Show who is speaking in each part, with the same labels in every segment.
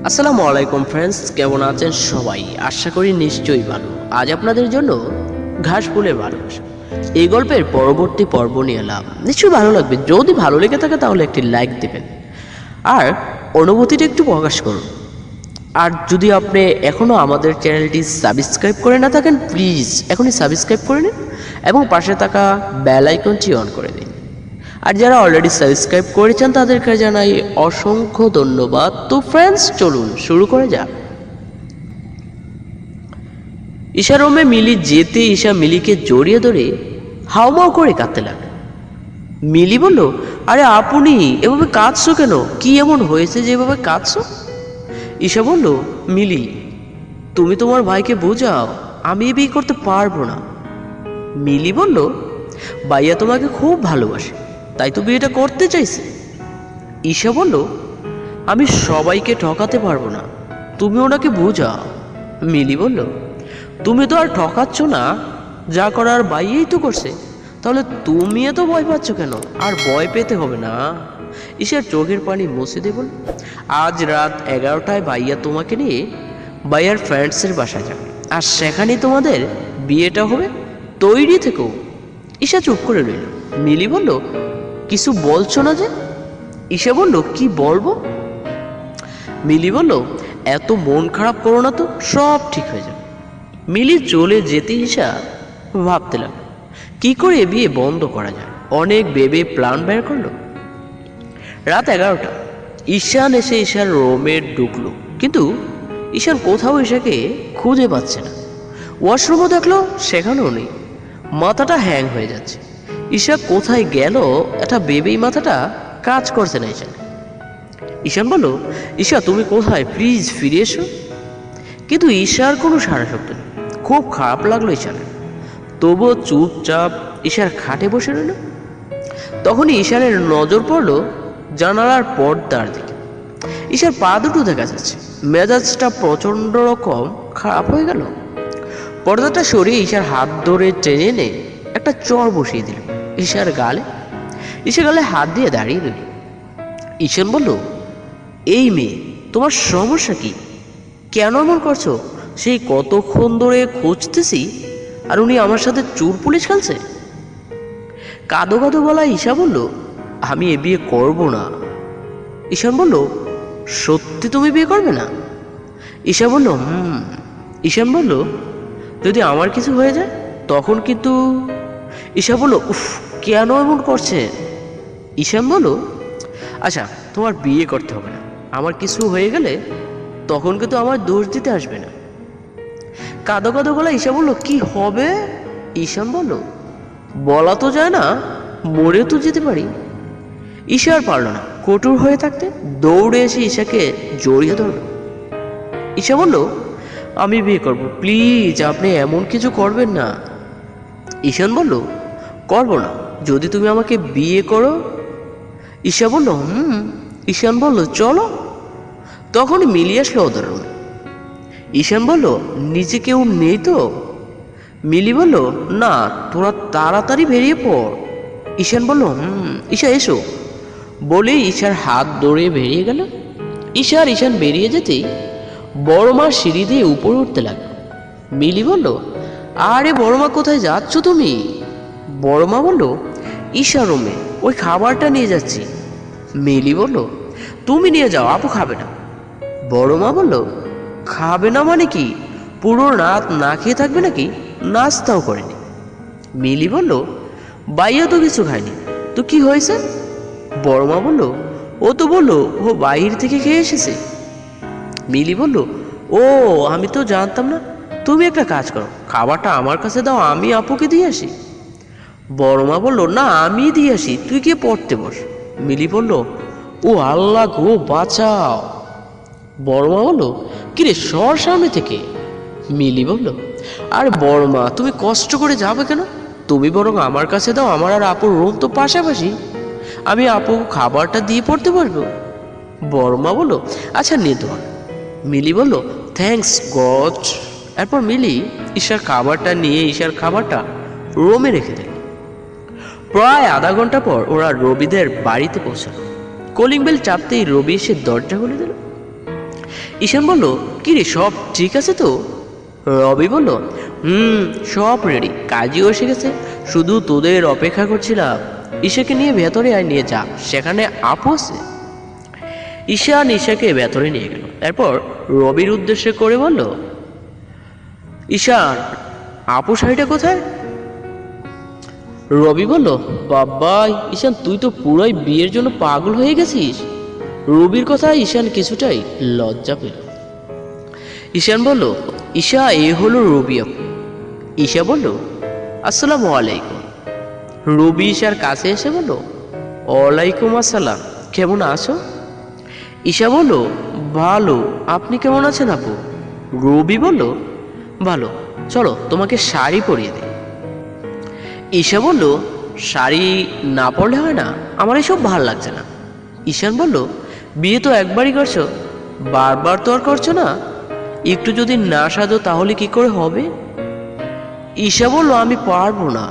Speaker 1: আসসালামু আলাইকুম ফ্রেন্ডস, কেমন আছেন সবাই? আশা করি নিশ্চয়ই ভালো। আজ আপনাদের জন্য ঘাস ফুলের ভালোবাসা এই গল্পের পরবর্তী পর্ব নিয়ে এলাম। নিশ্চয়ই ভালো লাগবে। যদি ভালো লেগে থাকে তাহলে একটি লাইক দেবেন আর অনুভূতিটা একটু প্রকাশ করুন। আর যদি আপনি এখনও আমাদের চ্যানেলটি সাবস্ক্রাইব করে না থাকেন, প্লিজ এখনই সাবস্ক্রাইব করে নিন এবং পাশে থাকা বেল আইকনটি অন করে দিন। আর যারা অলরেডি সাবস্ক্রাইব করেছেন তাদেরকে জানাই অসংখ্য ধন্যবাদ। তো ফ্রেন্ডস, চলুন শুরু করে যাক। ঈশা রুমে মিলি যেতে ঈশা মিলিকে জড়িয়ে ধরে হাউমাউ করে কাঁদতে লাগলো। মিলি বলল, আরে আপনি এভাবে কাঁদছো কেন? কি এমন হয়েছে যে এভাবে কাঁদছো? ঈশা বলল, মিলি তুমি তোমার ভাইকে বোঝাও, আমি এ বিয়ে করতে পারবো না। মিলি বলল, ভাইয়া তোমাকে খুব ভালোবাসে, তাই তো বিয়েটা করতে চাইছে। ঈশা বলল, আমি সবাইকে ঠকাতে পারবো না, তুমি ওনাকে বোঝাও। মিলি বলল, তুমি তো আর ঠকাচ্ছ না, যা করার ভাইয়াই তো করছে, তাহলে তুমি এত ভয় পাচ্ছ কেন? আর ভয় পেতে হবে না। ঈশার চোখের পানি মুছে দিয়ে বলল, আজ রাত 11টায় ভাইয়া তোমাকে নিয়ে ভাইয়ার ফ্রেন্ডসের বাসায় যাবে, আর সেখানেই তোমাদের বিয়েটা হবে, তৈরি থেকো। ঈশা চুপ করে রইল। মিলি বলল, কিছু বলছো না যে? ঈশা বলল, কি বলবো? মিলি বলল, এত মন খারাপ করো না তো, সব ঠিক হয়ে যাবে। মিলি চলে যেতে ঈশা ভাবতে লাগলো, কি করে বিয়ে বন্ধ করা যায়। অনেক ভেবে প্ল্যান বের করলো। রাত 11টা। ঈশান এসে ঈশার রুমে ঢুকলো, কিন্তু ঈশান কোথাও ঈশাকে খুঁজে পাচ্ছে না। ওয়াশরুমও দেখলো, সেখানেও নেই। মাথাটা হ্যাং হয়ে যাচ্ছে। ঈশা কোথায় গেল এটা ভেবেই মাথাটা কাজ করছে না ঈশান। ঈশান বলল, ঈশা তুমি কোথায়? প্লিজ ফিরে এসো। কিন্তু ঈশার কোনো সাড়া শব্দ নেই। খুব খারাপ লাগলো ঈশানের। তবুও চুপচাপ ঈশার খাটে বসে রইল। তখনই ঈশানের নজর পড়ল জানালার পর্দার দিকে। ঈশার পা দুটো দেখা যাচ্ছে। মেজাজটা প্রচন্ড রকম খারাপ হয়ে গেল। পর্দাটা সরিয়ে ঈশার হাত ধরে টেনে এনে একটা চর বসিয়ে দিল ঈশার গালে। ঈশার গালে হাত দিয়ে দাঁড়িয়ে রইল। ঈশান বলল, এই মেয়ে, তোমার সমস্যা কি? কেন এমন করছো? সেই কতক্ষণ ধরে খুঁজতেছি, আর উনি আমার সাথে চোর পুলিশ খেলছে। কাঁদো কাঁদো গলায় ঈশা বলল, আমি এ বিয়ে করব না। ঈশান বলল, সত্যি তুমি বিয়ে করবে না? ঈশা বলল, ঈশান বলল, যদি আমার কিছু হয়ে যায় তখন কিন্তু। ঈশা বলল, উফ, কেন এমন করছে? ঈশান বলল, আচ্ছা তোমার বিয়ে করতে হবে না, আমার কিছু হয়ে গেলে তখন কিন্তু আমার দোষ দিতে আসবে না। কাঁদো কাঁদো গলা ঈশা বলল, কি হবে? ঈশান বলল, বলা তো যায় না, মরে তো যেতে পারি। ঈশা আর পারল না কঠোর হয়ে থাকতে, দৌড়ে এসে ঈশাকে জড়িয়ে ধরল। ঈশা বলল, আমি বিয়ে করব, প্লিজ আপনি এমন কিছু করবেন না। ঈশান বলল, করব না যদি তুমি আমাকে বিয়ে করো। ঈশা বলল, ঈশান বলল, চলো। তখন মিলি আসলো ওদের রুমে। ঈশান বলল, নিচে কেউ নেই তো? মিলি বলল, না, তোরা তাড়াতাড়ি বেরিয়ে পড়। ঈশান বলল, ঈশা এসো বলে ঈশার হাত ধরে বেরিয়ে গেল। ঈশান বেরিয়ে যেতেই বড় মা সিঁড়ি দিয়ে উপরে উঠতে লাগলো। মিলি বলল, আরে বড় মা, কোথায় যাচ্ছ তুমি? বড় মা বলল, ঈশা রুমে ওই খাবারটা নিয়ে যাচ্ছি। মিলি বলল, তুমি নিয়ে যাও, আপু খাবে না। বড় মা বলল, খাবে না মানে কি? পুরো রাত না খেয়ে থাকবে নাকি? নাস্তাও করেনি। মিলি বলল, বাইয়া তো কিছু খায়নি, তো কি হয়েছে? বড় মা বলল, ও তো বললো ও বাইরে থেকে খেয়ে এসেছে। মিলি বলল, ও, আমি তো জানতাম না। তুমি একটা কাজ করো, খাবারটা আমার কাছে দাও, আমি আপুকে দিয়ে আসি। বড় মা বলল, না, আমি দিয়ে আসি, তুই গিয়ে পড়তে বস। মিলি বলল, ও আল্লাহ গো, বাঁচাও। বড় মা বলল, কিরে সর সামনে থেকে। মিলি বলল, আরে বড় মা, তুমি কষ্ট করে যাবে কেন? তুমি বরং আমার কাছে দাও, আমার আর আপুর রুম তো পাশাপাশি, আমি আপু খাবারটা দিয়ে পড়তে বসবো। বড় মা বলল, আচ্ছা নে তোমার। মিলি বলল, থ্যাঙ্কস গড। এরপর মিলি ঈশার খাবারটা নিয়ে ঈশার খাবারটা রুমে রেখে দিল। প্রায় আধা ঘন্টা পর ওরা রবিদের বাড়িতে পৌঁছালো। কলিং বেল চাপতেই রবি এসে দরজা খুলে দিল। ঈশান বলল, কি রে, সব ঠিক আছে তো? রবি বলল, সব রেডি, কাজও এসে গেছে, শুধু তোদের অপেক্ষা করছিলাম। ঈশাকে নিয়ে ভেতরে আয়, নিয়ে যা, সেখানে আপু আছে। ঈশান ঈশাকে ভেতরে নিয়ে গেল। এরপর রবির উদ্দেশ্যে করে বলল, ঈশান, আপু শাড়িটা কোথায়? রবি বলল, বাবা ঈশান, তুই তো পুরোই বিয়ের জন্য পাগল হয়ে গেছিস। রবির কথা ঈশান কিছুটাই লজ্জা পেল। ঈশান বলল, ঈশা, এ হলো রবি আপু। ঈশা বলল, আসসালামু আলাইকুম। রবি ঈশার কাছে এসে বলল, ওয়ালাইকুম আসসালাম, কেমন আছো? ঈশা বলল, ভালো, আপনি কেমন আছেন আপু? রবি বলল, ভালো, চলো তোমাকে শাড়ি পরিয়ে দিই। ঈশা বলল, শাড়ি না পরলে হয় না, আমার এসব ভাল লাগছে না। ঈশান বলল, বিয়ে তো একবারই করছো, বারবার তো আর করছো না, একটু যদি না সাজো তাহলে কি করে হবে? ঈশা বলল, আমি পারবো না।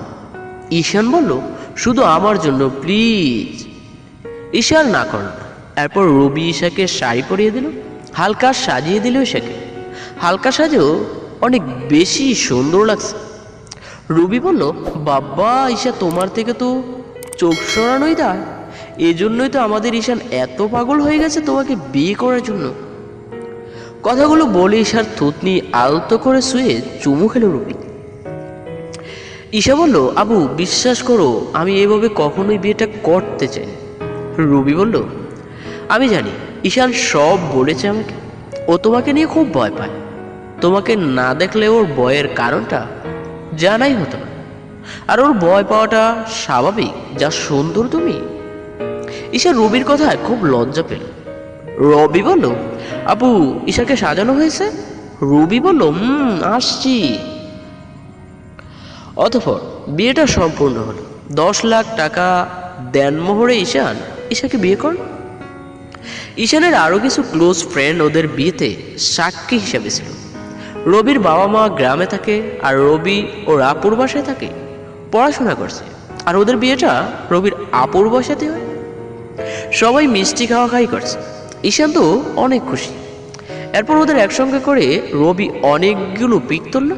Speaker 1: ঈশান বলল, শুধু আমার জন্য প্লিজ। ঈশান না করল না। এরপর রবি ঈশাকে শাড়ি পরিয়ে দিল, হালকা সাজিয়ে দিল ঈশাকে। হালকা সাজেও অনেক বেশি সুন্দর লাগছে। রবি বলল, বাবা ঈশা, তোমার থেকে তো চোখ সরানোই দায়, এজন্যই তো আমাদের ঈশান এত পাগল হয়ে গেছে তোমাকে বিয়ে করার জন্য। কথাগুলো বলে ঈশার থুতনি আলতো করে শুয়ে চুমু খেল রবি। ঈশা বলল, আবু বিশ্বাস করো, আমি এভাবে কখনোই বিয়েটা করতে চাই। রবি বলল, আমি জানি, ঈশান সব বলেছে আমাকে, ও তোমাকে নিয়ে খুব ভয় পায়, তোমাকে না দেখলে ওর ভয়ের কারণটা জানাই হতো না, আর ওর ভয় পাওয়াটা স্বাভাবিক, যা সুন্দর তুমি। ঈশা রবির কথায় খুব লজ্জা পেল। রবি বলল, আপু ঈশাকে সাজানো হয়েছে? রবি বলল, আসছি। অতঃপর বিয়েটা সম্পূর্ণ হলো। 10 লাখ টাকা দেনমোহরে ঈশান ঈশাকে বিয়ে কর। ঈশানের আরো কিছু ক্লোজ ফ্রেন্ড ওদের বিয়েতে সাক্ষী হিসাবে ছিল। রবির বাবা মা গ্রামে থাকে, আর রবি ওর আপুর বাসায় থাকে, পড়াশোনা করছে। আর ওদের বিয়েটা রবির আপুর বাসাতে হয়। সবাই মিষ্টি খাওয়া খাই করছে। ঈশান তো অনেক খুশি। এরপর ওদের একসঙ্গে করে রবি অনেকগুলো পিক তুলল।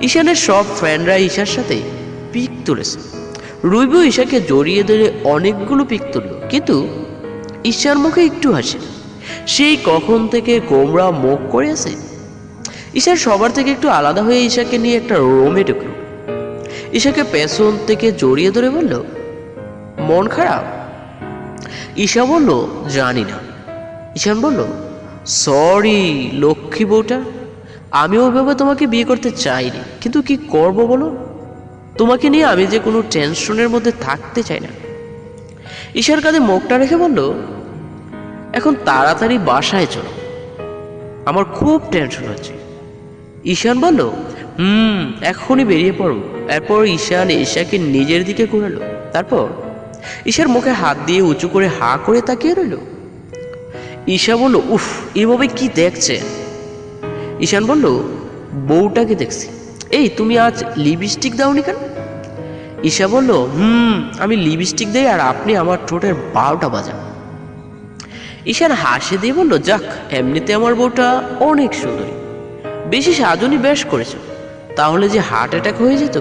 Speaker 1: ঈশানের সব ফ্রেন্ডরা ঈশার সাথে পিক তুলেছে। রবিও ঈশাকে জড়িয়ে ধরে অনেকগুলো পিক তুলল, কিন্তু ঈশার মুখে একটু হাসি। সেই কখন থেকে গোমরা মুখ করে আছে। ঈশার সবার থেকে একটু আলাদা হয়ে ঈশাকে নিয়ে একটা রুমে ঢুকল। ঈশাকে পেছন থেকে জড়িয়ে ধরে বলল, মন খারাপ? ঈশা বলল, জানি না। ঈশান বলল, সরি লক্ষ্মী বউটা, আমি ওইভাবে তোমাকে বিয়ে করতে চাইনি, কিন্তু কি করব বলো, তোমাকে নিয়ে আমি যে কোনো টেনশনের মধ্যে থাকতে চাই না। ঈশার কাঁধে মুখটা রেখে বলল, এখন তাড়াতাড়ি বাসায় চলো, আমার খুব টেনশন হচ্ছে। ঈশান বলল, এখনই বেরিয়ে পড়ব। এরপর ঈশান ঈশাকে নিজের দিকে ঘুরালো। তারপর ঈশার মুখে হাত দিয়ে উঁচু করে হা করে তাকিয়ে রইল। ঈশা বলল, উফ, এভাবে কি দেখছে? ঈশান বলল, বউটাকে দেখছি। এই তুমি আজ লিপস্টিক দাওনি কেন? ঈশা বলল, আমি লিপস্টিক দেই আর আপনি আমার ঠোঁটের 12টা বাজান। ঈশান হাসি দিয়ে বলল, যাক, এমনিতে আমার বউটা অনেক সুন্দরী, বেশি সাজনি বেশ করেছ, তাহলে যে হার্ট অ্যাটাক হয়ে যেত।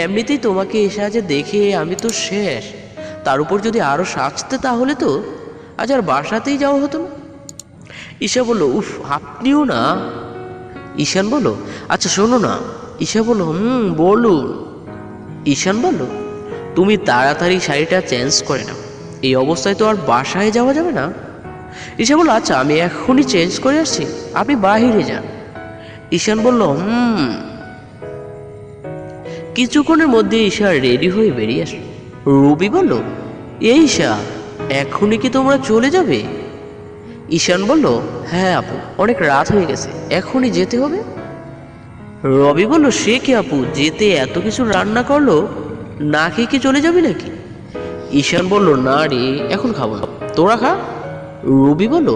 Speaker 1: এমনিতেই তোমাকে এসে আজ দেখে আমি তো শেষ, তার উপর যদি আরো সাজতে তাহলে তো আজ আর বাসাতেই যাওয়া হতো না। ঈশা বলল, উফ, আপনিও না। ঈশান বলল, আচ্ছা শোনো না। ঈশা বলল, বলুন। ঈশান বলল, তুমি তাড়াতাড়ি শাড়িটা চেঞ্জ করে নাও, এই অবস্থায় তো আর বাসায় যাওয়া যাবে না। ঈশা বলল, আচ্ছা আমি এখনই চেঞ্জ করে আসছি, আপনি বাহিরে যান। ঈশান বলল, কিছুক্ষণের মধ্যে ঈশা রেডি হয়ে বেরিয়ে আসলো। রবি বলল, এই ঈশা, এখনই কি তোমরা চলে যাবে? ঈশান বলল, হ্যাঁ আপু, অনেক রাত হয়ে গেছে, এখনই যেতে হবে। রবি বলল, সে কি আপু, যেতে এত কিছু রান্না করলো, না খেয়ে কি চলে যাবি নাকি? ঈশান বলল, না রে, এখন খাবো না, তোরা খা। রবি বলল,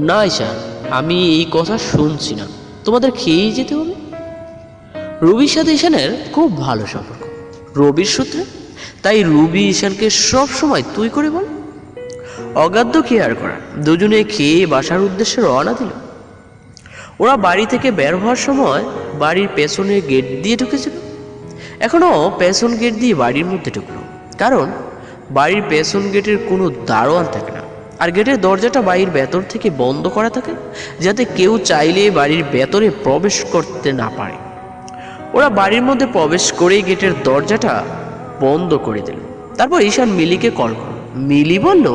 Speaker 1: না ঈশান, আমি এই কথা শুনছি না, তোমাদের খেয়েই যেতে হবে। রবির সাথে ঈশানের খুব ভালো সম্পর্ক রবির সূত্রে, তাই রবি ঈশানকে সব সময় তুই করে বল। অগাধ্য কেয়ার করা। দুজনে খেয়ে বাসার উদ্দেশ্যে রওনা দিল। ওরা বাড়ি থেকে বের হওয়ার সময় বাড়ির পেছনের গেট দিয়ে ঢুকেছিল। এখনও পেছন গেট দিয়ে বাড়ির মধ্যে ঢুকলো, কারণ বাড়ির পেছন গেটের কোনো দারোয়ান থাকে না, আর গেটের দরজাটা বাড়ির ভেতর থেকে বন্ধ করা থাকে, যাতে কেউ চাইলে বাড়ির ভেতরে প্রবেশ করতে না পারে। ওরা বাড়ির মধ্যে প্রবেশ করেই গেটের দরজাটা বন্ধ করে দিল। তারপর ঈশান মিলিকে কল করল। মিলি বলল,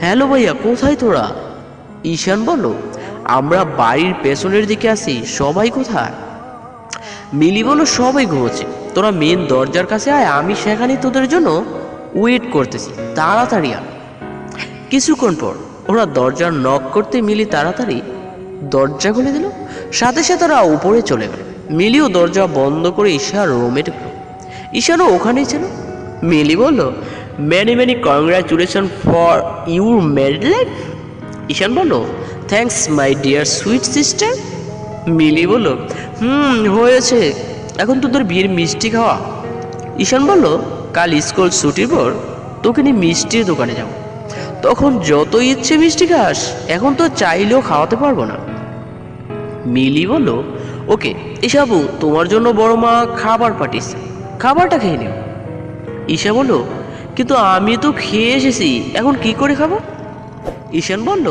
Speaker 1: হ্যালো ভাইয়া, কোথায় তোরা? ঈশান বলল, আমরা বাড়ির পেছনের দিকে আছি, সবাই কোথায়? মিলি বলল, সবাই ঘুমোচ্ছে, তোরা মেন দরজার কাছে আয়, আমি সেখানে তোদের জন্য ওয়েট করতেছি, তাড়াতাড়ি আয়। কিছুক্ষণ পর ওরা দরজার নক করতে মিলি তাড়াতাড়ি দরজা খুলে দিল। সাথে সাথে ওরা উপরে চলে গেল। মিলিও দরজা বন্ধ করে ঈশার রুমে ঢুকলো। ঈশানও ওখানেই ছিল। মিলি বলল, many many congratulation for your married life. Ishan বলল, thanks my dear sweet sister. Mili বলল, হয়েছে, এখন তোদের বিয়ের মিষ্টি খাওয়া। ঈশান বলল, কাল স্কুল ছুটির পর তোকে নিয়ে মিষ্টির দোকানে যাব, তখন যত ইচ্ছে মিষ্টি খাস, এখন তো চাইলেও খাওয়াতে পারবো না। মিলি বলল, ওকে ঈশাবু, তোমার জন্য বড় মা খাবার পাঠিয়েছে, খাবারটা খেয়ে নিও। ঈশা বলল, কিন্তু আমি তো খেয়ে এসেছি, এখন কি করে খাবো? ঈশান বলল,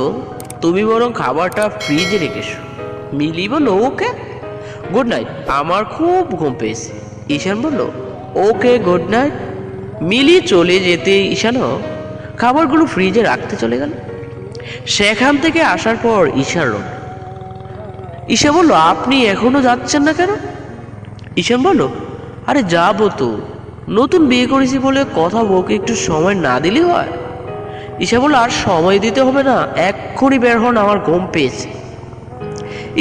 Speaker 1: তুমি বরং খাবারটা ফ্রিজে রেখেছো। মিলি বলল, ওকে, গুড নাইট, আমার খুব ঘুম পেয়েছে। ঈশান বলল, ওকে, গুড নাইট। মিলি চলে যেতে ঈশানও খাবারগুলো ফ্রিজে রাখতে চলে গেল। সেখান থেকে আসার পর ঈশার রুম। ঈশা বলল, আপনি এখনো যাচ্ছেন না কেন? ঈশান বলল, আরে যাবো তো, নতুন বিয়ে করেছি বলে কথা বউকে একটু সময় না দিলে হয়। ঈশা বলল, আর সময় দিতে হবে না, এক্ষুনি বের হন, আমার ঘুম পেয়েছে।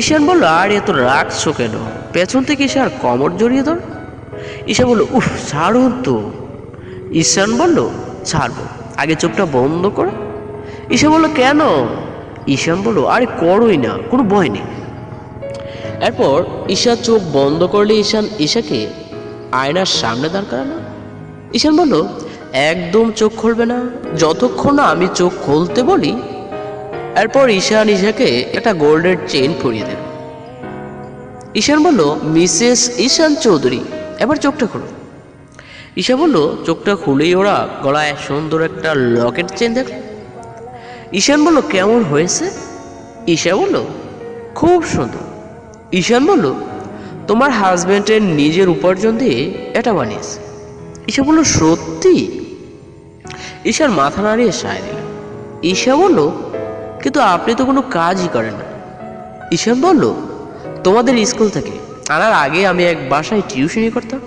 Speaker 1: ঈশান বলল, আর এত রাখছো কেন? পেছন থেকে ঈশার কোমর জড়িয়ে ধর। ঈশা বলল, উফ, ছাড়ুন তো। ঈশান বলল, ছাড়বো, আগে চোখটা বন্ধ করো। ঈশা বলল, কেন? ঈশান বলল, আরে করোই না, কোনো ভয় নেই। এরপর ঈশা চোখ বন্ধ করলে ঈশাকে আয়নার সামনে দাঁড় করালো। ঈশান বলল, একদম চোখ খুলবে না যতক্ষণ না আমি চোখ খুলতে বলি। এরপর ঈশাকে একটা গোল্ডের চেইন পরিয়ে দিল। ঈশান বলল, মিসেস ঈশান চৌধুরী, এবার চোখটা খুলো। ঈশা বলল, চোখটা খুলেই ওরা গলায় সুন্দর একটা লকেট চেন দেখল। ঈশান বলল, কেমন হয়েছে? ঈশা বলল, খুব সুন্দর। ঈশান বলল, তোমার হাজবেন্ডের নিজের উপার্জন দিয়ে এটা বানিয়েছে। ঈশা বলল, সত্যি? ঈশার মাথা নাড়িয়ে সায় দিল। ঈশা বলল, কিন্তু আপনি তো কোনো কাজই করেন না। ঈশান বলল, তোমাদের স্কুল থেকে আনার আগে আমি এক বাসায় টিউশনি করতাম,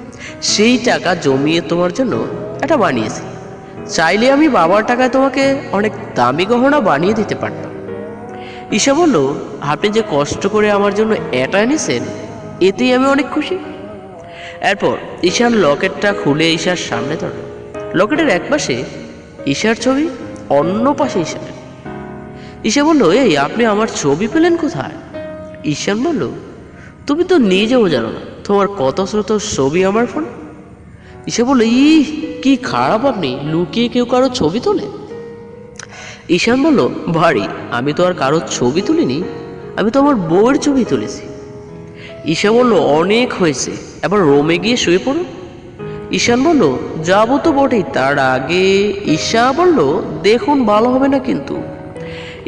Speaker 1: সেই টাকা জমিয়ে তোমার জন্য এটা বানিয়েছি। চাইলে আমি বাবার টাকায় তোমাকে অনেক দামি গহনা বানিয়ে দিতে পারতাম। ঈশা বলল, আপনি যে কষ্ট করে আমার জন্য এটা এনেছেন, এতেই আমি অনেক খুশি। এরপর ঈশান লকেটটা খুলে ঈশার সামনে ধরল। লকেটের এক পাশে ঈশার ছবি, অন্য পাশে ঈশানের। ঈশা বলল, এই আপনি আমার ছবি পেলেন কোথায়? ঈশান বলল, তুমি তো নিজেও জানো না তোমার কত স্রোত ছবি আমার ফোন। ঈশা বলল, কি খারাপ, আপনি লুকিয়ে কেউ কারো ছবি তোলে? ঈশান বলল, ভারী, আমি তো আর কারোর ছবি তুলিনি, আমি তো আমার বউয়ের ছবি তুলেছি। ঈশা বলল, অনেক হয়েছে, এবার রুমে গিয়ে শুয়ে পড়ুন। ঈশান বলল, যাবো তো বটেই, তার আগে। ঈশা বলল, দেখুন, ভালো হবে না কিন্তু।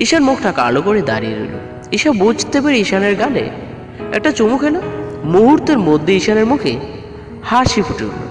Speaker 1: ঈশান মুখটা কালো করে দাঁড়িয়ে রইল। ঈশা বুঝতে পেরে ঈশানের গালে একটা চুমু খেল। মুহূর্তের মধ্যে ঈশানের মুখে হাসি ফুটে উঠল।